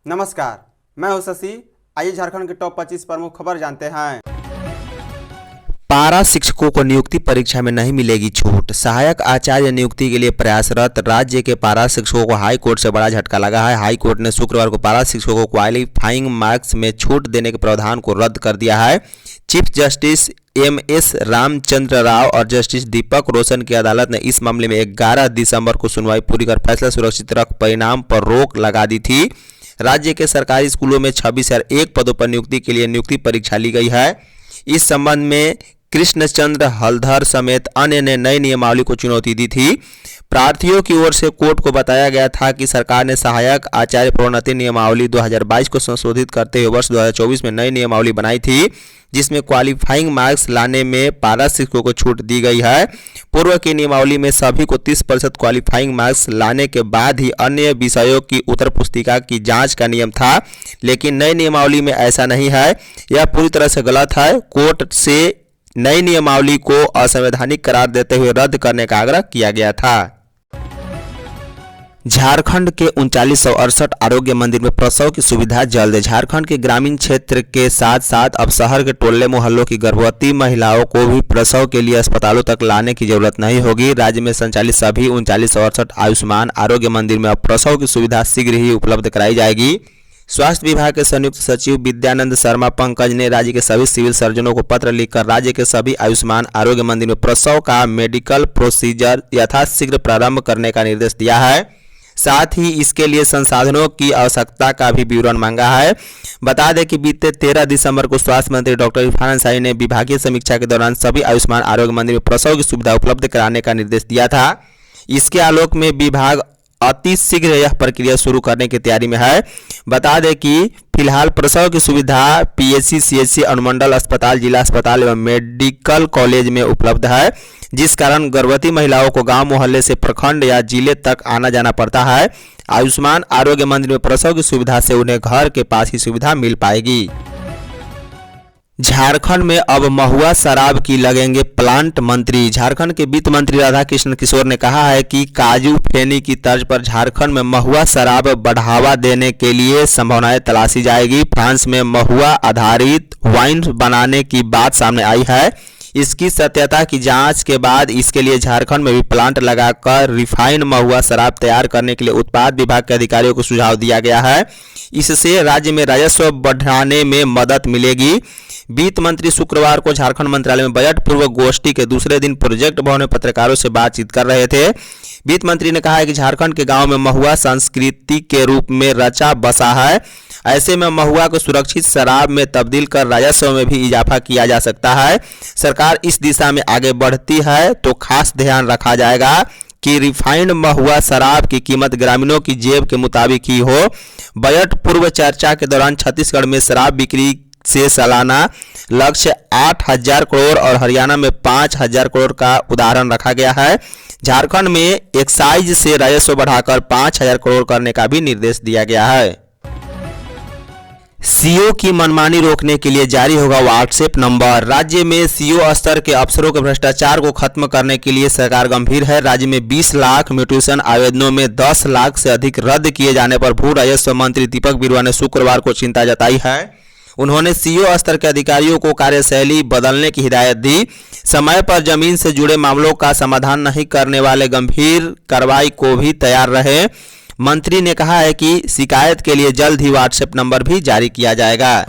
नमस्कार, मैं हूं शशि। आइए झारखंड के टॉप 25 प्रमुख खबर जानते हैं। पारा शिक्षकों को नियुक्ति परीक्षा में नहीं मिलेगी छूट। सहायक आचार्य नियुक्ति के लिए प्रयासरत राज्य के पारा शिक्षकों को हाई कोर्ट से बड़ा झटका लगा है। हाई कोर्ट ने शुक्रवार को पारा शिक्षकों को क्वालिफाइंग मार्क्स में छूट देने के प्रावधान को रद्द कर दिया है। Chief justice M S. Ramachandra Rao और जस्टिस दीपक रोशन की अदालत ने इस मामले में 11 दिसंबर को सुनवाई पूरी कर फैसला सुरक्षित रख परिणाम पर रोक लगा दी थी। राज्य के सरकारी स्कूलों में 26,001 पदों पर नियुक्ति के लिए नियुक्ति परीक्षा ली गई है। इस संबंध में कृष्णचंद्र हलधर समेत अन्य ने नई नियमावली को चुनौती दी थी। प्रार्थियों की ओर से कोर्ट को बताया गया था कि सरकार ने सहायक आचार्य प्रोन्नति नियमावली 2022 को संशोधित करते हुए वर्ष 2024 में नई नियमावली बनाई थी, जिसमें क्वालिफाइंग मार्क्स लाने में पारा शिक्षकों को छूट दी गई है। पूर्व की नियमावली में सभी को 30% क्वालिफाइंग मार्क्स लाने के बाद ही अन्य विषयों की उत्तर पुस्तिका की जांच का नियम था, लेकिन नई नियमावली में ऐसा नहीं है। यह पूरी तरह से गलत है। कोर्ट से नई नियमावली को असंवैधानिक करार देते हुए रद्द करने का आग्रह किया गया था। झारखंड के 3968 आरोग्य मंदिर में प्रसव की सुविधा जल्द। झारखंड के ग्रामीण क्षेत्र के साथ साथ अब शहर के टोले मोहल्लों की गर्भवती महिलाओं को भी प्रसव के लिए अस्पतालों तक लाने की जरूरत नहीं होगी। राज्य में संचालित सभी 3968 आयुष्मान आरोग्य मंदिर में अब प्रसव की सुविधा शीघ्र ही उपलब्ध कराई जाएगी। स्वास्थ्य विभाग के संयुक्त सचिव विद्यानंद शर्मा पंकज ने राज्य के सभी सिविल सर्जनों को पत्र लिखकर राज्य के सभी आयुष्मान आरोग्य मंदिर में प्रसव का मेडिकल प्रोसीजर यथाशीघ्र प्रारंभ करने का निर्देश दिया है। साथ ही इसके लिए संसाधनों की आवश्यकता का भी विवरण मांगा है। बता दें कि बीते 13 दिसंबर को स्वास्थ्य मंत्री डॉक्टर इरफान अंसारी ने विभागीय समीक्षा के दौरान सभी आयुष्मान आरोग्य मंदिर में प्रसव की सुविधा उपलब्ध कराने का निर्देश दिया था। इसके आलोक में विभाग अति शीघ्र यह प्रक्रिया शुरू करने की तैयारी में है। बता दें कि फिलहाल प्रसव की सुविधा पीएचसी, सीएचसी, अनुमंडल अस्पताल, जिला अस्पताल एवं मेडिकल कॉलेज में उपलब्ध है, जिस कारण गर्भवती महिलाओं को गांव मोहल्ले से प्रखंड या जिले तक आना जाना पड़ता है। आयुष्मान आरोग्य मंदिर में प्रसव की सुविधा से उन्हें घर के पास ही सुविधा मिल पाएगी। झारखंड में अब महुआ शराब की लगेंगे प्लांट। मंत्री झारखंड के वित्त मंत्री राधाकृष्ण किशोर ने कहा है कि काजू फेनी की तर्ज पर झारखंड में महुआ शराब बढ़ावा देने के लिए संभावनाएं तलाशी जाएगी। फ्रांस में महुआ आधारित वाइन बनाने की बात सामने आई है। इसकी सत्यता की जांच के बाद इसके लिए झारखंड में भी प्लांट लगाकर रिफाइंड महुआ शराब तैयार करने के लिए उत्पाद विभाग के अधिकारियों को सुझाव दिया गया है। इससे राज्य में राजस्व बढ़ाने में मदद मिलेगी। वित्त मंत्री शुक्रवार को झारखंड मंत्रालय में बजट पूर्व गोष्ठी के दूसरे दिन प्रोजेक्ट भवन में पत्रकारों से बातचीत कर रहे थे। वित्त मंत्री ने कहा है कि झारखंड के गांव में महुआ संस्कृति के रूप में रचा बसा है। ऐसे में महुआ को सुरक्षित शराब में तब्दील कर राजस्व में भी इजाफा किया जा सकता है। सरकार इस दिशा में आगे बढ़ती है तो खास ध्यान रखा जाएगा कि रिफाइंड महुआ शराब की कीमत ग्रामीणों की जेब के मुताबिक ही हो। बजट पूर्व चर्चा के दौरान छत्तीसगढ़ में शराब बिक्री से सालाना लक्ष्य 8,000 करोड़ और हरियाणा में 5,000 करोड़ का उदाहरण रखा गया है। झारखंड में एक्साइज से राजस्व बढ़ाकर 5,000 करोड़ करने का भी निर्देश दिया गया है। सीओ की मनमानी रोकने के लिए जारी होगा व्हाट्सएप नंबर। राज्य में सीओ स्तर के अफसरों के भ्रष्टाचार को खत्म करने के लिए सरकार गंभीर है। राज्य में 20 लाख म्यूटेशन आवेदनों में 10 लाख से अधिक रद्द किए जाने पर भू राजस्व मंत्री दीपक बिरुआ ने शुक्रवार को चिंता जताई है। उन्होंने सीओ स्तर के अधिकारियों को कार्यशैली बदलने की हिदायत दी। समय पर जमीन से जुड़े मामलों का समाधान नहीं करने वाले गंभीर कार्रवाई को भी तैयार रहे। मंत्री ने कहा है कि शिकायत के लिए जल्द ही व्हाट्सएप नंबर भी जारी किया जाएगा।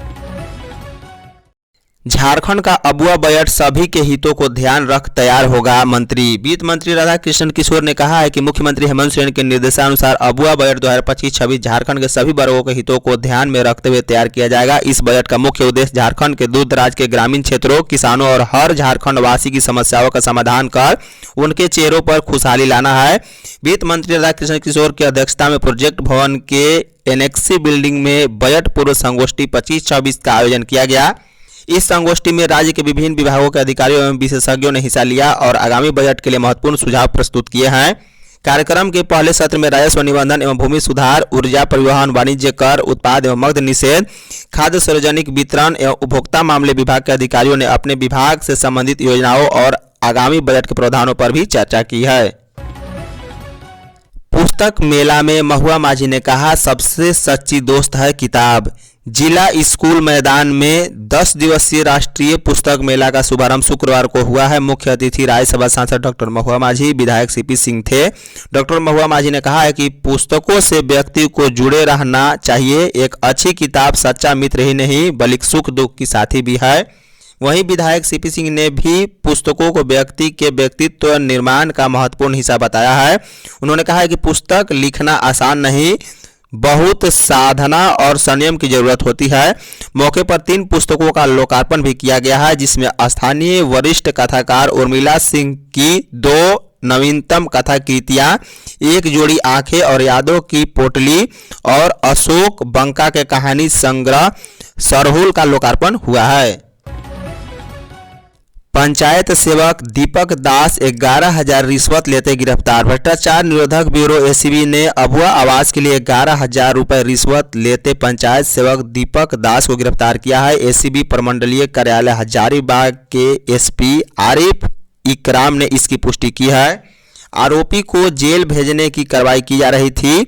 झारखंड का अबुआ बजट सभी के हितों को ध्यान रख तैयार होगा। मंत्री वित्त मंत्री राधाकृष्ण किशोर ने कहा है कि मुख्यमंत्री हेमंत सोरेन के निर्देशानुसार अबुआ बजट 2025-26 झारखंड के सभी वर्गों के हितों को ध्यान में रखते हुए तैयार किया जाएगा। इस बजट का मुख्य उद्देश्य झारखंड के दूर दराज के ग्रामीण क्षेत्रों, किसानों और हर झारखंड वासी की समस्याओं का समाधान कर उनके चेहरों पर खुशहाली लाना है। वित्त मंत्री राधाकृष्ण किशोर की अध्यक्षता में प्रोजेक्ट भवन के एनेक्सी बिल्डिंग में बजट पूर्व संगोष्ठी 25-26 का आयोजन किया गया। इस संगोष्ठी में राज्य के विभिन्न विभागों के अधिकारियों एवं विशेषज्ञों ने हिस्सा लिया और आगामी बजट के लिए महत्वपूर्ण सुझाव प्रस्तुत किए हैं। कार्यक्रम के पहले सत्र में राजस्व निबंधन एवं भूमि सुधार, ऊर्जा परिवहन, वाणिज्य कर, उत्पाद एवं मद्य निषेध, खाद्य सार्वजनिक वितरण एवं उपभोक्ता मामले विभाग के अधिकारियों ने अपने विभाग से संबंधित योजनाओं और आगामी बजट के प्रावधानों पर भी चर्चा की है। पुस्तक मेला में महुआ माझी ने कहा, सबसे सच्ची दोस्त है किताब। जिला स्कूल मैदान में 10 दिवसीय राष्ट्रीय पुस्तक मेला का शुभारंभ शुक्रवार को हुआ है। मुख्य अतिथि राज्यसभा सांसद डॉक्टर महुआ माझी, विधायक सीपी सिंह थे। डॉक्टर महुआ माझी ने कहा है कि पुस्तकों से व्यक्ति को जुड़े रहना चाहिए। एक अच्छी किताब सच्चा मित्र ही नहीं बल्कि सुख दुख की साथी भी है। वहीं विधायक सीपी सिंह ने भी पुस्तकों को व्यक्ति के व्यक्तित्व निर्माण का महत्वपूर्ण हिस्सा बताया है। उन्होंने कहा है कि पुस्तक लिखना आसान नहीं, बहुत साधना और संयम की जरूरत होती है। मौके पर 3 पुस्तकों का लोकार्पण भी किया गया है, जिसमें स्थानीय वरिष्ठ कथाकार उर्मिला सिंह की 2 नवीनतम कथा कृतियां, एक जोड़ी आंखें और यादों की पोटली और अशोक बंका के कहानी संग्रह सरहुल का लोकार्पण हुआ है। पंचायत सेवक दीपक दास 11,000 रिश्वत लेते गिरफ्तार। भ्रष्टाचार निरोधक ब्यूरो एसीबी ने अभुआ आवास के लिए 11,000 रुपए रिश्वत लेते पंचायत सेवक दीपक दास को गिरफ्तार किया है। एसीबी प्रमंडलीय कार्यालय हजारीबाग के एसपी आरिफ इकराम ने इसकी पुष्टि की है। आरोपी को जेल भेजने की कार्रवाई की जा रही थी।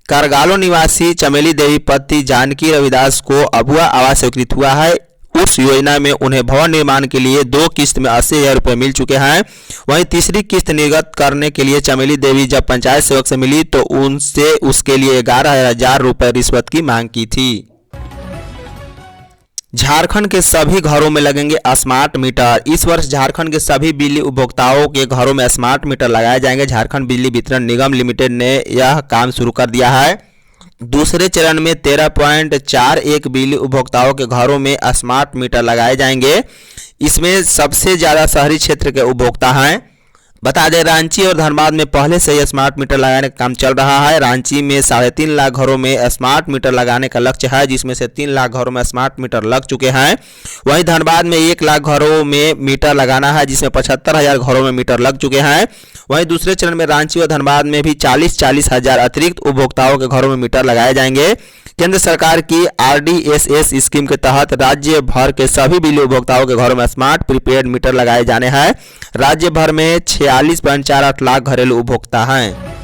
करगालो निवासी चमेली देवी पति जानकी रविदास को अभुआ आवास स्वीकृत हुआ है। उस योजना में उन्हें भवन निर्माण के लिए 2 किस्त में 80,000 रुपये मिल चुके हैं। वहीं तीसरी किस्त निर्गत करने के लिए चमेली देवी जब पंचायत सेवक से मिली तो उनसे उसके लिए 11,000 रुपये रिश्वत की मांग की थी। झारखंड के सभी घरों में लगेंगे स्मार्ट मीटर। इस वर्ष झारखंड के सभी बिजली उपभोक्ताओं के घरों में स्मार्ट मीटर लगाए जाएंगे। झारखंड बिजली वितरण निगम लिमिटेड ने यह काम शुरू कर दिया है। दूसरे चरण में 13.41 बिजली उपभोक्ताओं के घरों में स्मार्ट मीटर लगाए जाएंगे। इसमें सबसे ज़्यादा शहरी क्षेत्र के उपभोक्ता हैं। बता दें, रांची और धनबाद में पहले से ही स्मार्ट मीटर लगाने का काम चल रहा है। रांची में 3.5 लाख घरों में स्मार्ट मीटर लगाने का लक्ष्य है, जिसमें से 3 लाख घरों में स्मार्ट मीटर लग चुके हैं। वहीं धनबाद में 1 लाख घरों में मीटर लगाना है, जिसमें 75,000 घरों में मीटर लग चुके हैं। वहीं दूसरे चरण में रांची और धनबाद में भी 40 हज़ार अतिरिक्त उपभोक्ताओं के घरों में मीटर लगाए जाएंगे। केंद्र सरकार की RDSS स्कीम के तहत राज्य भर के सभी बिजली उपभोक्ताओं के घरों में स्मार्ट प्रीपेड मीटर लगाए जाने हैं। राज्य भर में 46.48 लाख घरेलू उपभोक्ता हैं।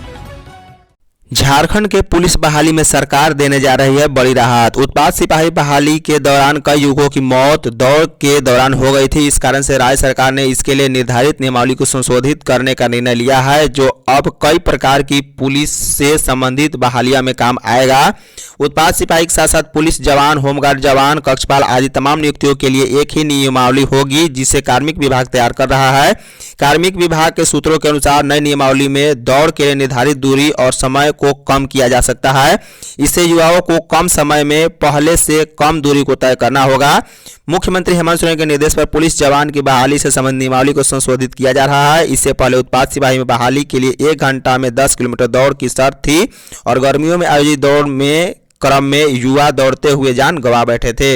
झारखंड के पुलिस बहाली में सरकार देने जा रही है बड़ी राहत। उत्पाद सिपाही बहाली के दौरान कई युवकों की मौत दौड़ के दौरान हो गई थी। इस कारण से राज्य सरकार ने इसके लिए निर्धारित नियमावली को संशोधित करने का निर्णय लिया है, जो अब कई प्रकार की पुलिस से संबंधित बहालियां में काम आएगा। उत्पाद सिपाही के साथ साथ पुलिस जवान, होमगार्ड जवान, कक्षपाल आदि तमाम नियुक्तियों के लिए एक ही नियमावली होगी, जिसे कार्मिक विभाग तैयार कर रहा है। कार्मिक विभाग के सूत्रों के अनुसार नई नियमावली में दौड़ के लिए निर्धारित दूरी और समय को कम किया जा सकता है। इससे युवाओं को कम समय में पहले से कम दूरी को तय करना होगा। मुख्यमंत्री हेमंत सोरेन के निर्देश पर पुलिस जवान की बहाली से संबंधित नियमावली को संशोधित किया जा रहा है। इससे पहले उत्पाद सिपाही में बहाली के लिए 1 घंटा में 10 किलोमीटर दौड़ की शर्त थी और गर्मियों में आयोजित दौड़ में क्रम में युवा दौड़ते हुए जान गंवा बैठे थे।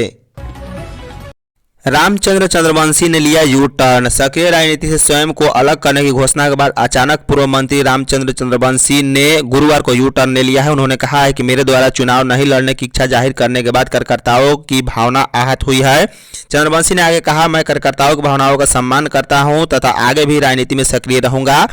रामचंद्र चंद्रवंशी ने लिया यू टर्न। सक्रिय राजनीति से स्वयं को अलग करने की घोषणा के बाद अचानक पूर्व मंत्री रामचंद्र चंद्रवंशी ने गुरुवार को यू टर्न ले लिया है। उन्होंने कहा है कि मेरे द्वारा चुनाव नहीं लड़ने की इच्छा जाहिर करने के बाद कार्यकर्ताओं की भावना आहत हुई है। चंद्रवंशी ने आगे कहा, मैं कार्यकर्ताओं की भावनाओं का सम्मान करता हूं तथा आगे भी राजनीति में सक्रिय रहूंगा।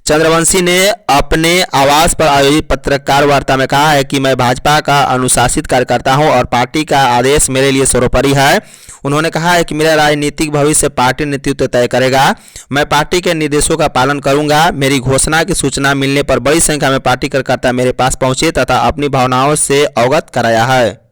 चंद्रवंशी ने अपने आवास पर आयोजित पत्रकार वार्ता में कहा है कि मैं भाजपा का अनुशासित कार्यकर्ता हूं और पार्टी का आदेश मेरे लिए सर्वोपरि है। उन्होंने कहा है कि मेरा राजनीतिक भविष्य पार्टी नेतृत्व तय करेगा। मैं पार्टी के निर्देशों का पालन करूंगा। मेरी घोषणा की सूचना मिलने पर बड़ी संख्या में पार्टी कार्यकर्ता मेरे पास पहुंचे तथा अपनी भावनाओं से अवगत कराया है।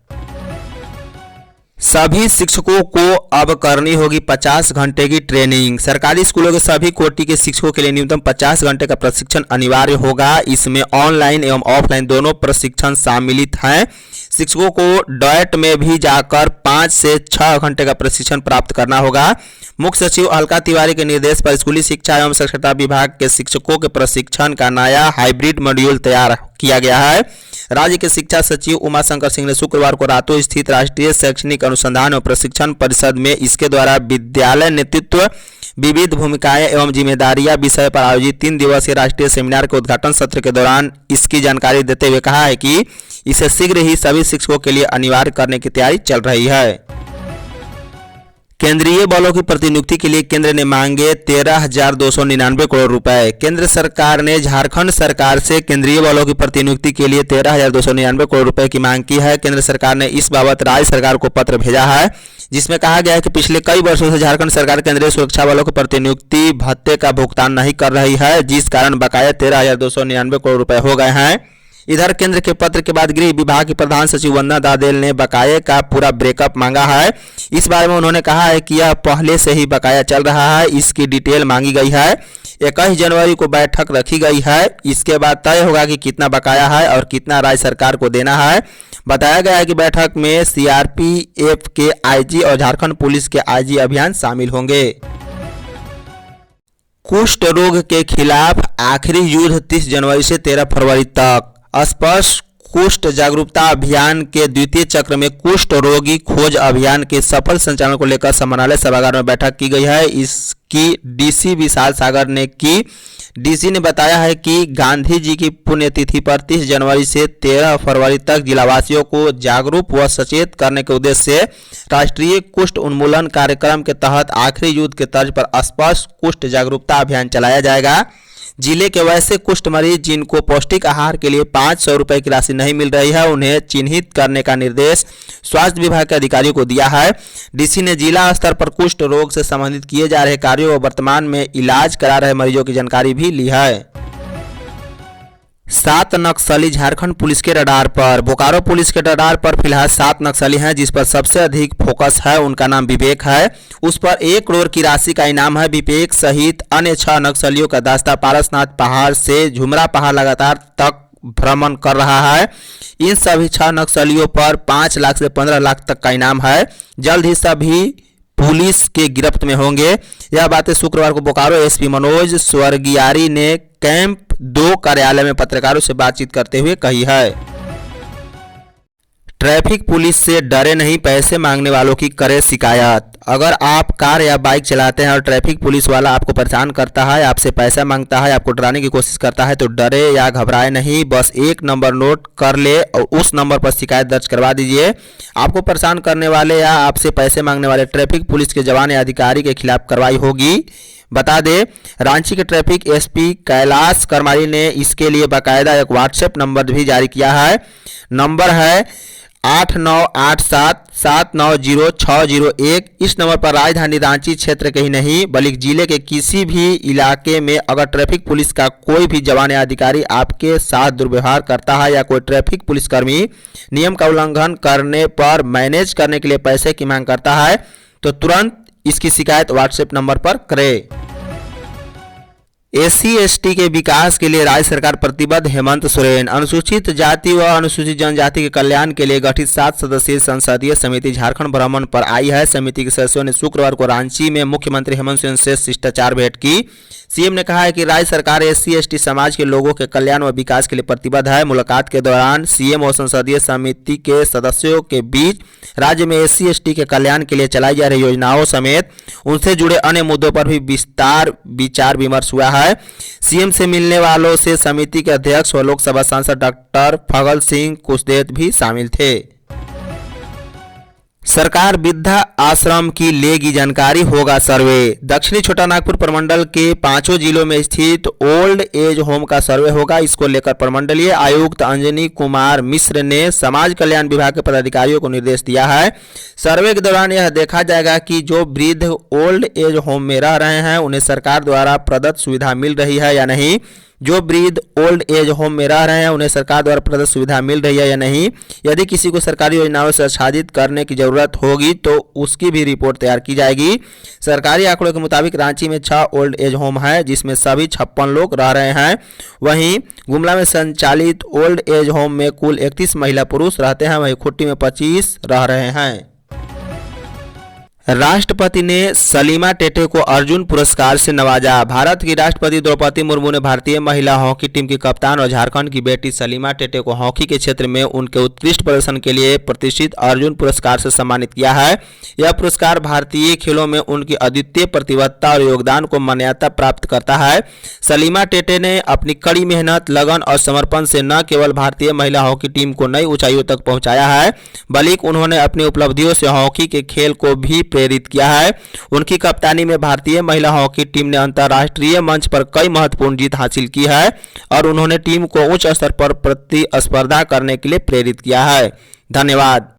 सभी शिक्षकों को अब करनी होगी 50 घंटे की ट्रेनिंग। सरकारी स्कूलों के सभी कोटि के शिक्षकों के लिए न्यूनतम 50 घंटे का प्रशिक्षण अनिवार्य होगा। इसमें ऑनलाइन एवं ऑफलाइन दोनों प्रशिक्षण सम्मिलित हैं। शिक्षकों को डॉट में भी जाकर 5 से 6 घंटे का प्रशिक्षण प्राप्त करना होगा। मुख्य सचिव अलका तिवारी के निर्देश पर स्कूली शिक्षा एवं साक्षरता विभाग के शिक्षकों के प्रशिक्षण का नया हाइब्रिड मॉड्यूल तैयार किया गया है। राज्य के शिक्षा सचिव उमा शंकर सिंह ने शुक्रवार को रातों स्थित राष्ट्रीय शैक्षणिक अनुसंधान एवं प्रशिक्षण परिषद में इसके द्वारा विद्यालय नेतृत्व, विविध भूमिकाएं एवं जिम्मेदारियां विषय पर आयोजित 3 दिवसीय राष्ट्रीय सेमिनार के उद्घाटन सत्र के दौरान इसकी जानकारी देते हुए कहा है कि इसे शीघ्र ही सभी शिक्षकों के लिए अनिवार्य करने की तैयारी चल रही है। केंद्रीय बलों की प्रतिनियुक्ति के लिए केंद्र ने मांगे 13,299 करोड़ रुपए। केंद्र सरकार ने झारखंड सरकार से केंद्रीय बलों की प्रतिनियुक्ति के लिए 13,299 करोड़ रुपए की मांग की है। केंद्र सरकार ने इस बाबत राज्य सरकार को पत्र भेजा है, जिसमें कहा गया है कि पिछले कई वर्षों से झारखंड सरकार केंद्रीय सुरक्षा बलों की प्रतिनियुक्ति भत्ते का भुगतान नहीं कर रही है, जिस कारण बकाया 13,299 करोड़ रुपए हो गए हैं। इधर केंद्र के पत्र के बाद गृह विभाग की प्रधान सचिव वंदना दादेल ने बकाये का पूरा ब्रेकअप मांगा है। इस बारे में उन्होंने कहा है कि यह पहले से ही बकाया चल रहा है, इसकी डिटेल मांगी गई है। 21 जनवरी को बैठक रखी गई है, इसके बाद तय होगा कि कितना बकाया है और कितना राज्य सरकार को देना है। बताया गया है कि बैठक में सीआरपीएफ के आईजी और झारखंड पुलिस के आईजी अभियान शामिल होंगे। कुष्ठ रोग के खिलाफ आखिरी युद्ध 30 जनवरी से 13 फरवरी तक। स्पर्श कुष्ठ जागरूकता अभियान के द्वितीय चक्र में कुष्ठ रोगी खोज अभियान के सफल संचालन को लेकर समाहरणालय सभागार में बैठक की गई है। इसकी डीसी विशाल सागर ने की। डीसी ने बताया है कि गांधी जी की पुण्यतिथि पर 30 जनवरी से 13 फरवरी तक जिलावासियों को जागरूक व सचेत करने के उद्देश्य से राष्ट्रीय कुष्ठ उन्मूलन कार्यक्रम के तहत आखिरी युद्ध के तर्ज पर स्पर्श कुष्ठ जागरूकता अभियान चलाया जाएगा। जिले के वैसे कुष्ठ मरीज जिनको पौष्टिक आहार के लिए 500 रुपए की राशि नहीं मिल रही है, उन्हें चिन्हित करने का निर्देश स्वास्थ्य विभाग के अधिकारियों को दिया है। डीसी ने जिला स्तर पर कुष्ठ रोग से संबंधित किए जा रहे कार्यों व वर्तमान में इलाज करा रहे मरीजों की जानकारी भी ली है। 7 नक्सली झारखंड पुलिस के रडार पर। बोकारो पुलिस के रडार पर फिलहाल 7 नक्सली हैं, जिस पर सबसे अधिक फोकस है। उनका नाम विवेक है। उस पर 1 करोड़ की राशि का इनाम है। विवेक सहित अन्य 6 नक्सलियों का दास्ता पारसनाथ पहाड़ से झुमरा पहाड़ लगातार तक भ्रमण कर रहा है। इन सभी 6 नक्सलियों पर 5 लाख से 15 लाख तक का इनाम है। जल्द ही सभी पुलिस के गिरफ्त में होंगे। यह बातें शुक्रवार को बोकारो एसपी मनोज स्वर्गियारी ने कैंप 2 कार्यालय में पत्रकारों से बातचीत करते हुए कही है। ट्रैफिक पुलिस से डरे नहीं, पैसे मांगने वालों की करे शिकायत। अगर आप कार या बाइक चलाते हैं और ट्रैफिक पुलिस वाला आपको परेशान करता है, आपसे पैसा मांगता है, आपको डराने की कोशिश करता है, तो डरे या घबराए नहीं, बस एक नंबर नोट कर ले और उस नंबर पर शिकायत दर्ज करवा दीजिए। आपको परेशान करने वाले या आपसे पैसे मांगने वाले ट्रैफिक पुलिस के जवान या अधिकारी के खिलाफ कार्रवाई होगी। बता दें, रांची के ट्रैफिक एसपी कैलाश करमारी ने इसके लिए बाकायदा एक व्हाट्सएप नंबर भी जारी किया है। नंबर है 8987790601। इस नंबर पर राजधानी रांची क्षेत्र के ही नहीं बल्कि जिले के किसी भी इलाके में अगर ट्रैफिक पुलिस का कोई भी जवान या अधिकारी आपके साथ दुर्व्यवहार करता है या कोई ट्रैफिक पुलिसकर्मी नियम का उल्लंघन करने पर मैनेज करने के लिए पैसे की मांग करता है, तो तुरंत इसकी शिकायत व्हाट्सएप नंबर पर करें। SC/ST के विकास के लिए राज्य सरकार प्रतिबद्ध। हेमंत सोरेन। अनुसूचित जाति व अनुसूचित जनजाति के कल्याण के लिए गठित 7 सदस्यीय संसदीय समिति झारखंड भ्रमण पर आई है। समिति के सदस्यों ने शुक्रवार को रांची में मुख्यमंत्री हेमंत सोरेन से शिष्टाचार भेंट की। सीएम ने कहा है कि राज्य सरकार SC/ST समाज के लोगों के कल्याण व विकास के लिए प्रतिबद्ध है। मुलाकात के दौरान सीएम और संसदीय समिति के सदस्यों के बीच राज्य में SC/ST के कल्याण के लिए चलाई जा रही योजनाओं समेत उनसे जुड़े अन्य मुद्दों पर भी विस्तार विचार विमर्श हुआ है। सीएम से मिलने वालों से समिति के अध्यक्ष व लोकसभा सांसद डॉक्टर फगल सिंह कुशदेव भी शामिल थे। सरकार वृद्धा आश्रम की लेगी जानकारी, होगा सर्वे। दक्षिणी छोटा नागपुर प्रमंडल के 5 जिलों में स्थित ओल्ड एज होम का सर्वे होगा। इसको लेकर प्रमंडलीय आयुक्त अंजनी कुमार मिश्र ने समाज कल्याण विभाग के पदाधिकारियों को निर्देश दिया है। सर्वे के दौरान यह देखा जाएगा कि जो वृद्ध ओल्ड एज होम में रह रहे हैं उन्हें सरकार द्वारा प्रदत्त सुविधा मिल रही है या नहीं, जो वृद्ध ओल्ड एज होम में रह रहे हैं उन्हें सरकार द्वारा प्रदत्त सुविधा मिल रही है या नहीं। यदि किसी को सरकारी योजनाओं से आच्छादित करने की जरूरत होगी तो उसकी भी रिपोर्ट तैयार की जाएगी। सरकारी आंकड़ों के मुताबिक रांची में 6 ओल्ड एज होम है, जिसमें सभी 56 लोग रह रहे हैं। वहीं गुमला में संचालित ओल्ड एज होम में कुल 31 महिला पुरुष रहते हैं, वहीं खुट्टी में 25 रह रहे हैं। राष्ट्रपति ने सलीमा टेटे को अर्जुन पुरस्कार से नवाजा। भारत की राष्ट्रपति द्रौपदी मुर्मू ने भारतीय महिला हॉकी टीम की कप्तान और झारखंड की बेटी सलीमा टेटे को हॉकी के क्षेत्र में उनके उत्कृष्ट प्रदर्शन के लिए प्रतिष्ठित अर्जुन पुरस्कार से सम्मानित किया है। यह पुरस्कार भारतीय खेलों में उनकी अद्वितीय प्रतिबद्धता और योगदान को मान्यता प्राप्त करता है। सलीमा टेटे ने अपनी कड़ी मेहनत, लगन और समर्पण से न केवल भारतीय महिला हॉकी टीम को नई ऊंचाइयों तक पहुंचाया है, बल्कि उन्होंने अपनी उपलब्धियों से हॉकी के खेल को भी प्रेरित किया है। उनकी कप्तानी में भारतीय महिला हॉकी टीम ने अंतर्राष्ट्रीय मंच पर कई महत्वपूर्ण जीत हासिल की है और उन्होंने टीम को उच्च स्तर पर प्रतिस्पर्धा करने के लिए प्रेरित किया है। धन्यवाद।